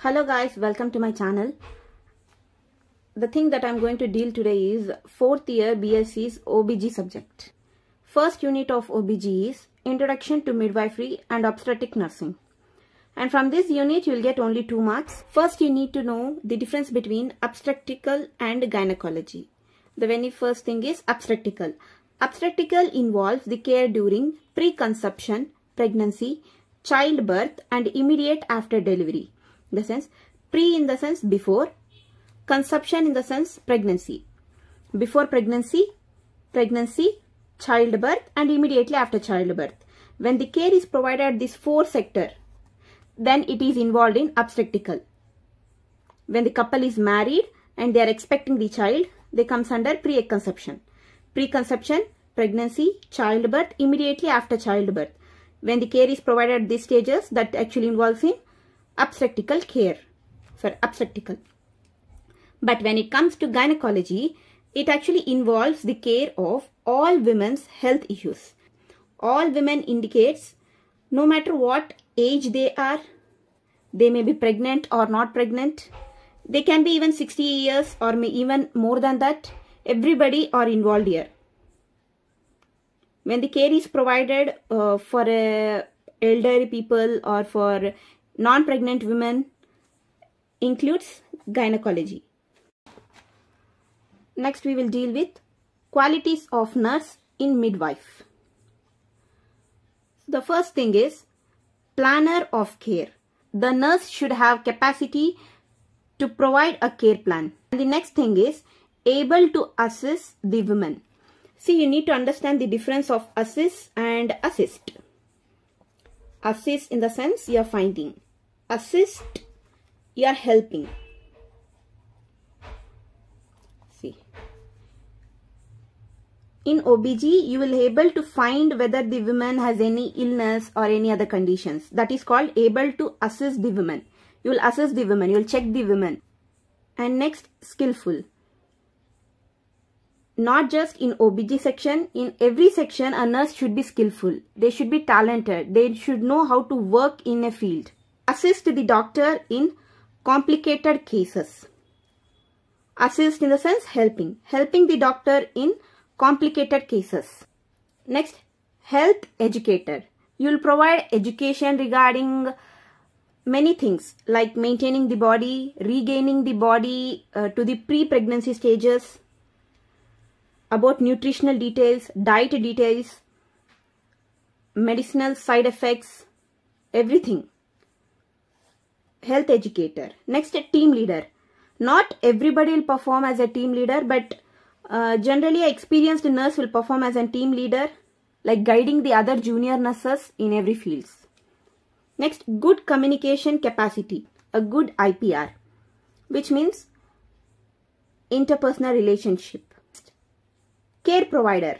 Hello guys, welcome to my channel. The thing that I'm going to deal today is 4th year BSc's OBG subject. First unit of OBG is Introduction to Midwifery and Obstetric Nursing. And from this unit you will get only 2 marks. First you need to know the difference between obstetrical and gynecology. The very first thing is obstetrical. Obstetrical involves the care during pre-conception, pregnancy, childbirth and immediate after delivery. In the sense, pre in the sense before, conception in the sense pregnancy. Before pregnancy, childbirth and immediately after childbirth. When the care is provided at this 4 sector, then it is involved in obstetrical. When the couple is married and they are expecting the child, they comes under pre-conception. Pre-conception, pregnancy, childbirth, immediately after childbirth. When the care is provided at these stages, that actually involves in obstetrical care for obstetrical. But when it comes to gynecology, it actually involves the care of all women's health issues. All women indicates no matter what age they are, they may be pregnant or not pregnant. They can be even 60 years or may even more than that. Everybody are involved here. When the care is provided for elderly people or for non-pregnant women, includes gynecology. Next we will deal with qualities of nurse in midwife. The first thing is planner of care. The nurse should have capacity to provide a care plan. And the next thing is able to assist the women. See, you need to understand the difference of assist and assist. Assist in the sense you are finding. Assist, you are helping. See, in OBG you will be able to find whether the woman has any illness or any other conditions. That is called able to assist the woman. You will assist the woman, you will check the woman. And next, skillful. Not just in OBG section, in every section a nurse should be skillful. They should be talented. They should know how to work in a field. Assist the doctor in complicated cases. Assist in the sense helping. Helping the doctor in complicated cases. Next, health educator. You will provide education regarding many things like maintaining the body, regaining the body to the pre-pregnancy stages, about nutritional details, diet details, medicinal side effects, everything. Health educator. Next, a team leader. Not everybody will perform as a team leader, but generally an experienced nurse will perform as a team leader, like guiding the other junior nurses in every field. Next, good communication capacity. A good IPR, which means interpersonal relationship. Care provider.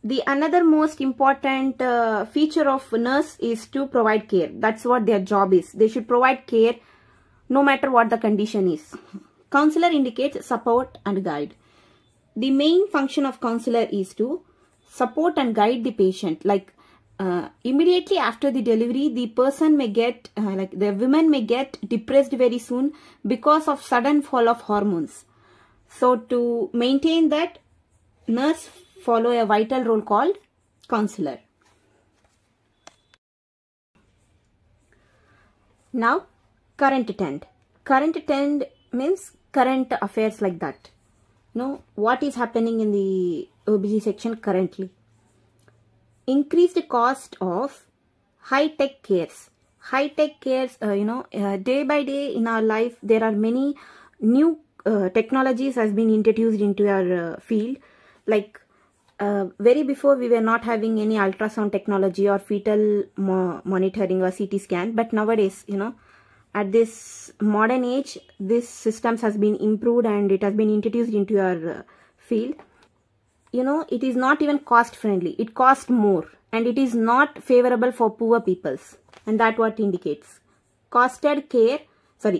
The another most important feature of nurse is to provide care. That's what their job is. They should provide care no matter what the condition is. Counselor indicates support and guide. The main function of counselor is to support and guide the patient. Like immediately after the delivery, the person may get, the women may get depressed very soon because of sudden fall of hormones. So to maintain that, nurse follow a vital role called counselor. Now, current attend. Current attend means current affairs like that. Know what is happening in the OBG section currently. Increased cost of high-tech cares. High-tech cares, day by day in our life, there are many new technologies has been introduced into our field. Like very before we were not having any ultrasound technology or fetal monitoring or CT scan, but nowadays, at this modern age, this systems has been improved and it has been introduced into our field. It is not even cost friendly. It costs more and it is not favorable for poor peoples, and that what indicates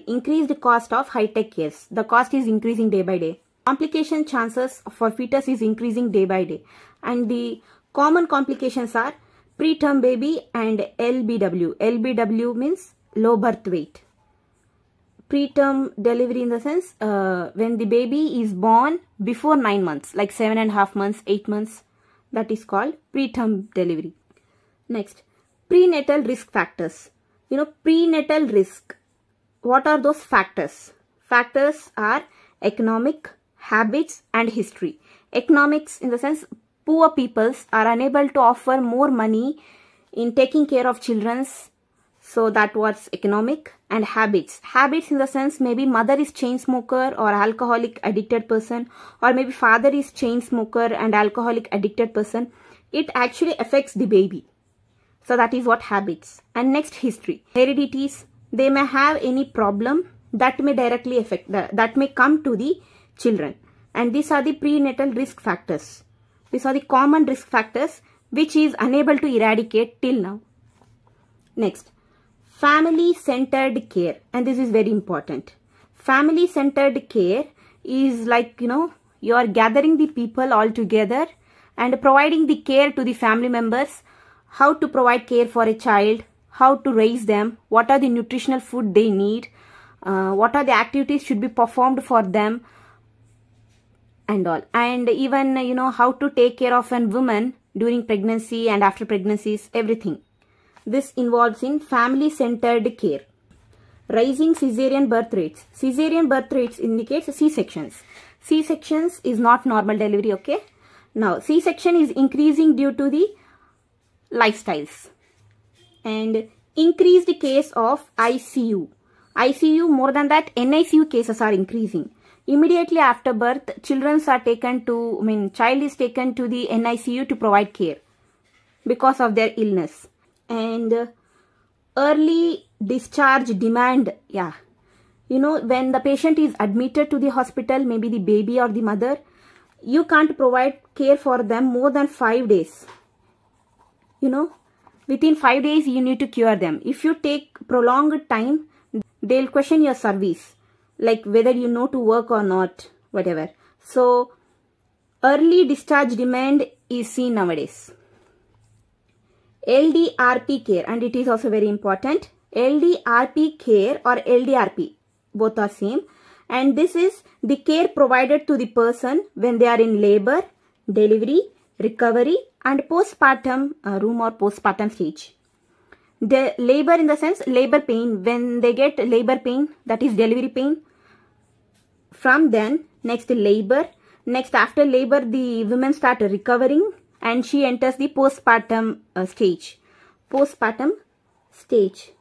increased cost of high-tech cares. The cost is increasing day by day. Complication chances for fetus is increasing day by day. And the common complications are preterm baby and LBW. LBW means low birth weight. preterm delivery in the sense when the baby is born before 9 months, like 7.5 months, 8 months, that is called preterm delivery. Next, prenatal risk factors. Prenatal risk. What are those factors? Factors are economic, habits, and history. Economics in the sense poor peoples are unable to offer more money in taking care of children. So that was economic. And habits. Habits in the sense maybe mother is chain smoker or alcoholic addicted person, or maybe father is chain smoker and alcoholic addicted person. It actually affects the baby. So that is what habits. And next, history. Heredities. They may have any problem that may directly affect, that may come to the children. And these are the prenatal risk factors. These are the common risk factors which is unable to eradicate till now. Next, family-centered care. And this is very important. Family-centered care is like, you are gathering the people all together and providing the care to the family members. How to provide care for a child, how to raise them, what are the nutritional food they need, what are the activities should be performed for them, and all. And even, how to take care of a woman during pregnancy and after pregnancies, everything. This involves in family-centered care. Rising cesarean birth rates. Cesarean birth rates indicates C-sections. C-sections is not normal delivery, okay? Now, C-section is increasing due to the lifestyles. And increased case of ICU. ICU, more than that, NICU cases are increasing. Immediately after birth, child is taken to the NICU to provide care because of their illness. And early discharge demand, yeah. When the patient is admitted to the hospital, maybe the baby or the mother, you can't provide care for them more than 5 days. Within 5 days, you need to cure them. If you take prolonged time, they'll question your service, like whether you know to work or not, whatever. So, early discharge demand is seen nowadays. LDRP care, and it is also very important. LDRP care or LDRP, both are same. And this is the care provided to the person when they are in labor, delivery, recovery, and postpartum room or postpartum stage. The labor in the sense labor pain, when they get labor pain, that is delivery pain. From then, next labor. Next, after labor, the women start recovering and she enters the postpartum stage. Postpartum stage.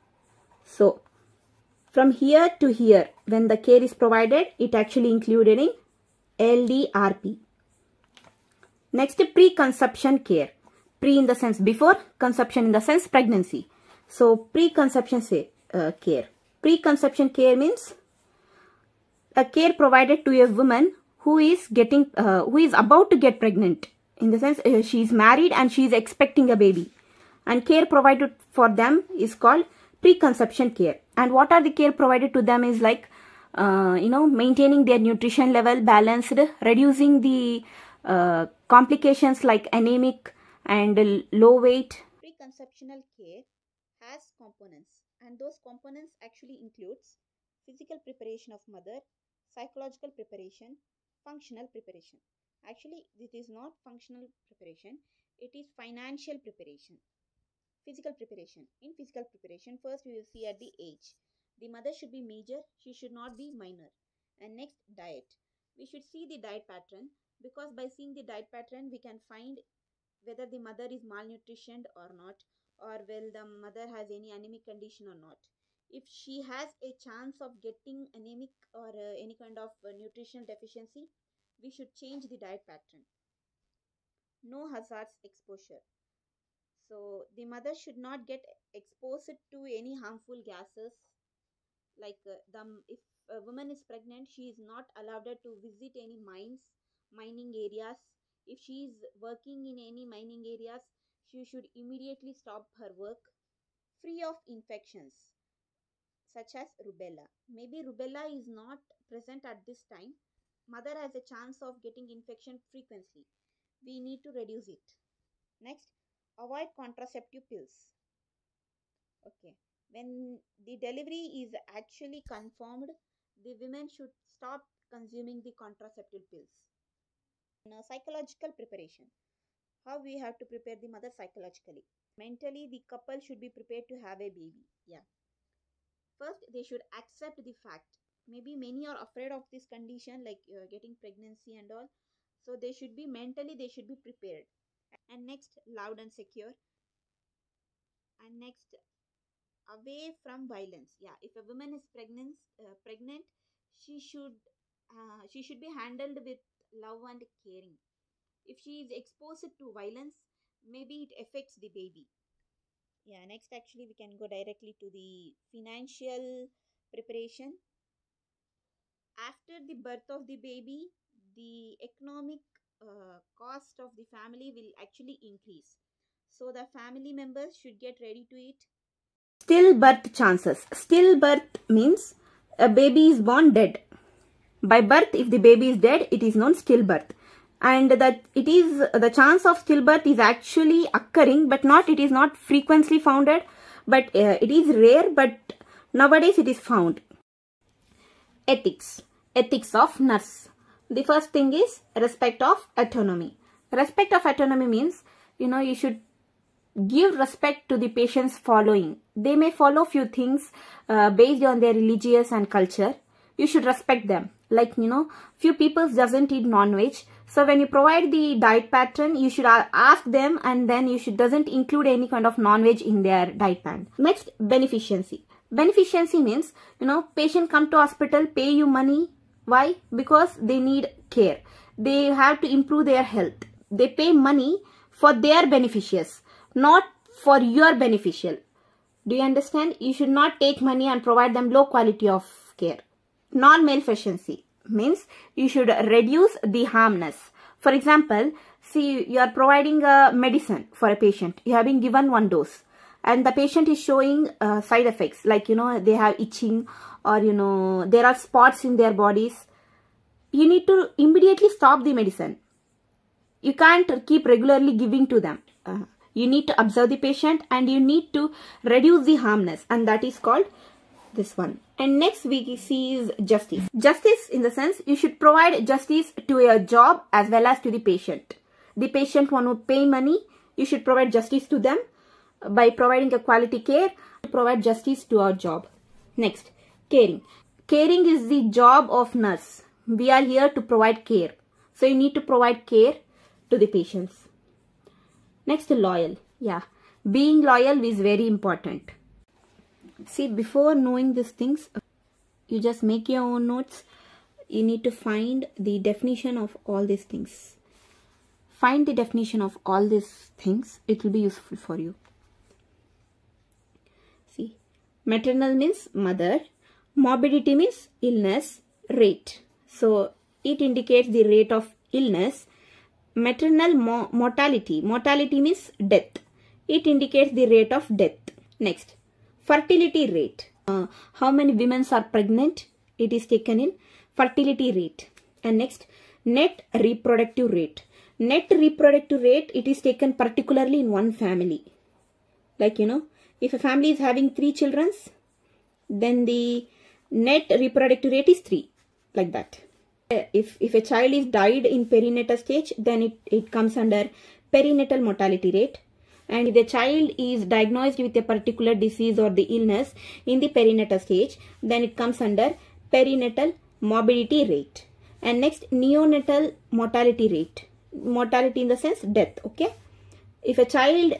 So, from here to here, when the care is provided, it actually included in LDRP. Next, pre-conception care. Pre in the sense before, conception in the sense pregnancy. So, pre-conception care. Pre-conception care means a care provided to a woman who is about to get pregnant. In the sense, she is married and she is expecting a baby. And care provided for them is called pre-conception care. And what are the care provided to them is like, maintaining their nutrition level balanced, reducing the complications like anemic and low weight. Preconceptional care has components, and those components actually includes physical preparation of mother, psychological preparation, functional preparation. Actually, it is not functional preparation, it is financial preparation. Physical preparation. In physical preparation, first we will see at the age. The mother should be major, she should not be minor. And next, diet. We should see the diet pattern, because by seeing the diet pattern, we can find whether the mother is malnutritioned or not, or whether the mother has any anemic condition or not. If she has a chance of getting anemic or any kind of nutritional deficiency, we should change the diet pattern. No hazards exposure. So the mother should not get exposed to any harmful gases. Like if a woman is pregnant, she is not allowed to visit any mining areas. If she is working in any mining areas, she should immediately stop her work. Free of infections such as rubella. Maybe rubella is not present at this time. Mother has a chance of getting infection frequently. We need to reduce it. Next, avoid contraceptive pills. Okay. When the delivery is actually confirmed, the women should stop consuming the contraceptive pills. Psychological preparation. How we have to prepare the mother psychologically. Mentally, the couple should be prepared to have a baby. Yeah. First, they should accept the fact. Maybe many are afraid of this condition, like getting pregnancy and all. So they should be mentally, they should be prepared. And next, loud and secure. And next, away from violence. Yeah, if a woman is pregnant, she should be handled with love and caring. If she is exposed to violence, maybe it affects the baby. Yeah, next actually we can go directly to the financial preparation. After the birth of the baby, the economic cost of the family will actually increase. So the family members should get ready to it. Stillbirth chances. Stillbirth means a baby is born dead. By birth, if the baby is dead, it is known stillbirth. And that it is the chance of stillbirth is actually occurring, but it is not frequently founded, but it is rare, but nowadays it is found. Ethics of nurse. The first thing is respect of autonomy. Respect of autonomy means, you should give respect to the patients following. They may follow few things based on their religious and culture. You should respect them. Like, few people doesn't eat non-veg. So when you provide the diet pattern, you should ask them, and then you doesn't include any kind of non-veg in their diet plan. Next, beneficency. Beneficency means, patient come to hospital, pay you money. Why? Because they need care. They have to improve their health. They pay money for their beneficiaries, not for your beneficial. Do you understand? You should not take money and provide them low quality of care. Non-maleficiency means you should reduce the harmness. For example, see, you are providing a medicine for a patient. You have been given one dose, and the patient is showing side effects, like, they have itching, or, there are spots in their bodies. You need to immediately stop the medicine. You can't keep regularly giving to them. You need to observe the patient, and you need to reduce the harmness, and that is called this one. And next we see is justice. Justice in the sense, you should provide justice to your job as well as to the patient. The patient want to pay money, you should provide justice to them by providing a quality care. Provide justice to our job. Next, caring. Caring is the job of nurse. We are here to provide care. So you need to provide care to the patients. Next, loyal. Yeah, being loyal is very important. See, before knowing these things, you just make your own notes. You need to find the definition of all these things. Find the definition of all these things. It will be useful for you. See, maternal means mother. Morbidity means illness, rate. So, it indicates the rate of illness. Maternal mortality. Mortality means death. It indicates the rate of death. Next, fertility rate. How many women are pregnant? It is taken in fertility rate. And next, net reproductive rate. Net reproductive rate, it is taken particularly in one family. Like, if a family is having 3 children, then the net reproductive rate is 3. Like that. If a child is died in perinatal stage, then it comes under perinatal mortality rate. And if the child is diagnosed with a particular disease or the illness in the perinatal stage, then it comes under perinatal morbidity rate. And next, neonatal mortality rate. Mortality in the sense death, okay? If a child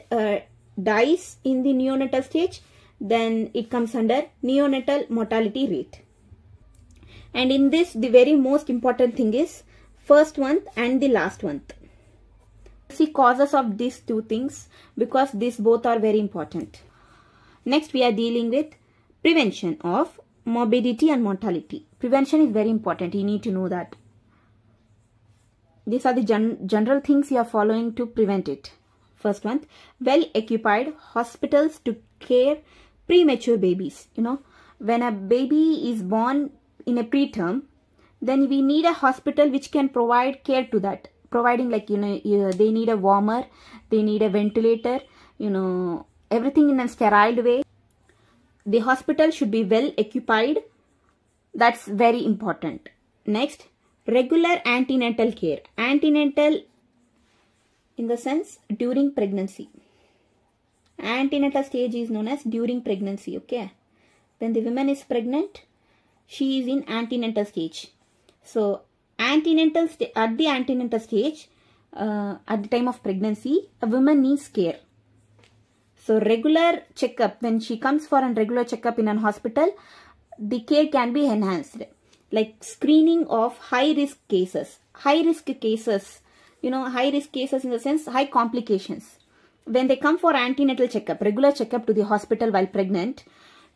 dies in the neonatal stage, then it comes under neonatal mortality rate. And in this, the very most important thing is first month and the last month. See causes of these two things, because these both are very important. Next, we are dealing with prevention of morbidity and mortality. Prevention is very important. You need to know that. These are the general things you are following to prevent it. First one, well-occupied hospitals to care premature babies. When a baby is born in a preterm, then we need a hospital which can provide care to that. Providing, like, they need a warmer, they need a ventilator, everything in a sterile way. the hospital should be well occupied. That's very important. Next, regular antenatal care. Antenatal in the sense during pregnancy. Antenatal stage is known as during pregnancy, okay? When the woman is pregnant, she is in antenatal stage. So, at the antenatal stage, at the time of pregnancy, a woman needs care. So, regular checkup, when she comes for a regular checkup in a hospital, the care can be enhanced. Like screening of high-risk cases. High-risk cases, high-risk cases in the sense high complications. When they come for antenatal checkup, regular checkup to the hospital while pregnant,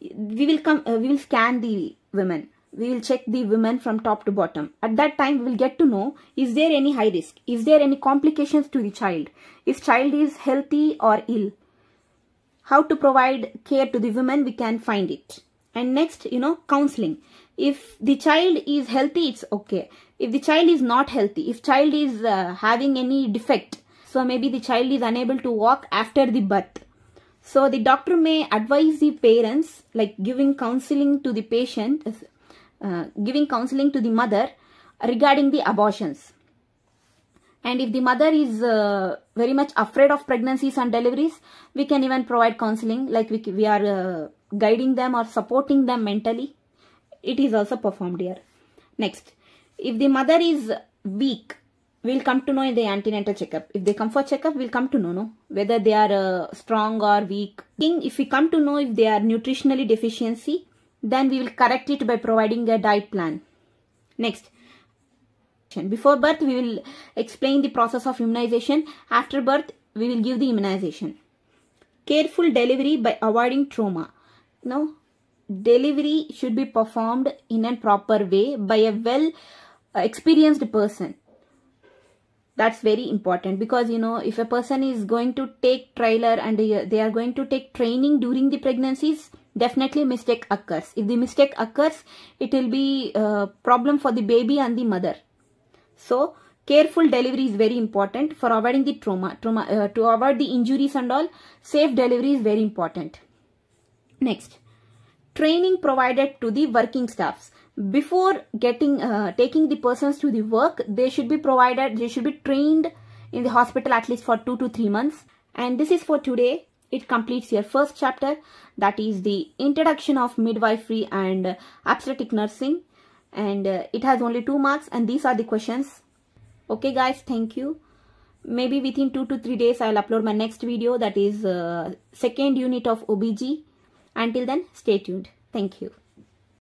we will scan the women. We will check the women from top to bottom. At that time, we will get to know, is there any high risk? Is there any complications to the child? If child is healthy or ill? How to provide care to the women, we can find it. And next, counseling. If the child is healthy, it's okay. If the child is not healthy, if child is having any defect, so maybe the child is unable to walk after the birth. So the doctor may advise the parents, like giving counseling to the patient, giving counseling to the mother regarding the abortions. And if the mother is very much afraid of pregnancies and deliveries, we can even provide counseling, like we are guiding them or supporting them mentally. It is also performed here. Next, if the mother is weak, we'll come to know in the antenatal checkup. If they come for checkup, we'll come to know whether they are strong or weak. If we come to know if they are nutritionally deficiency, then we will correct it by providing a diet plan. Next, before birth, we will explain the process of immunization. After birth, we will give the immunization. Careful delivery by avoiding trauma. Delivery should be performed in a proper way by a well experienced person. That's very important, because if a person is going to take trailer and they are going to take training during the pregnancies, definitely mistake occurs. If the mistake occurs, it will be a problem for the baby and the mother. So careful delivery is very important for avoiding the trauma to avoid the injuries and all. Safe delivery is very important. Next, training provided to the working staffs. Before taking the persons to the work, they should be trained in the hospital at least for 2 to 3 months. And this is for today. It completes your first chapter, that is the introduction of midwifery and obstetric nursing. And it has only 2 marks, and these are the questions. Okay guys, thank you. Maybe within 2 to 3 days, I'll upload my next video, that is second unit of OBG. Until then, stay tuned. Thank you.